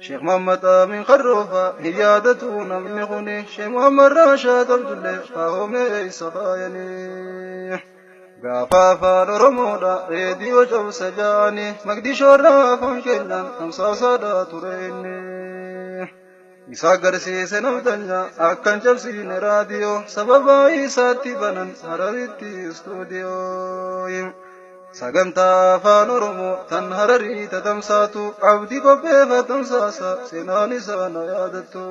شيخ محمد من خروفة هيادته نمنغني شيخ محمد راشد الجلي فهو ميسخايني غافافا رمودا ريدي وجو سجاني مقدي شورا فانكنا خمسة صدا تريني إساقر سيسن ودنيا أكن جبسين راديو سببا إساتي بنان هرريتي استوديو sagantaa afaan oromoo tan hararii tatamsaatu abdii qopheeffa tamsaasa seenaan isaa na yaadattu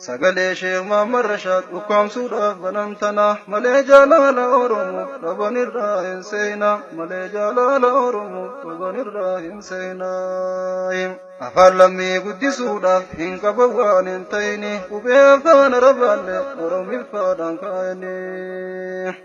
sagalee sheek Muhammad Rashaad ukkaamsuudhaaf banamtana malee jaalala oromoo dhabanirraa hin seena malee jaalala oromoo dhabanirraa hin seena afaan lammii guddisuudhaaf hin qaban waan hin ta'ini qubee afaan arabaallee oromiffaadhaan kaayanii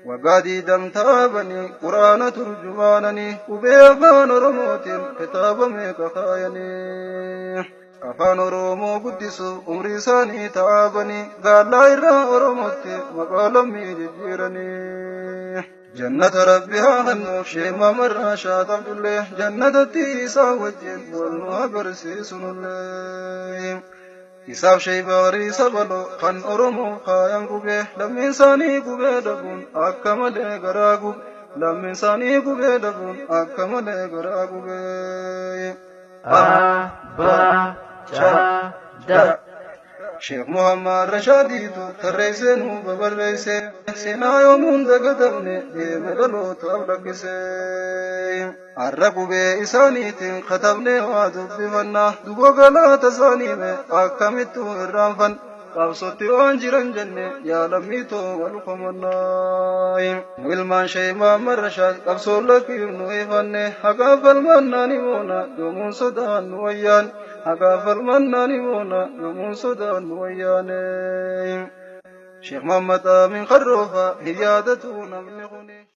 وقادي دم تابني قرآن ترجمانني وبيفان رموتين كتاب ميك خايني أفان رومو قدسو عمري ساني تابني قال لا إرى رموتي وقال ميجي جيرني جنة ربها هنو شيخ محمد راشد عبد الله جنة تيسا وجين والنها برسي سنو Isaaf shee baarii sabaloo kan Oromoo kaayan gubee lammiin isaanii gubee dhabuun akka malee garaa gube lammiin isaanii gubee dhabuun akka malee garaa gubee. Sheekh Muhammad Rashaadiitu tarreessee nu babarreessee seenaa yoomuun dagatamne deeme dhalootaaf lakkisee. Har'a qubee isaaniitiin katabnee waa dubbifannaa duboo galaata isaaniime akkamittu irraanfan qabsotti waan jiran jenne yaalammiitoo wal komannaa. Nu ilmaan Sheekh Muhammad Rashaad qabsoon lakkiif nu ifanne haqaaf falmannaan himoona yoomuun sodaan nu wayyaan haqaaf falmannaan himoona yoomuun sodaan nu wayyaane. Sheekh Muhammad min Kharroofa hiyyaadatu namni kuni.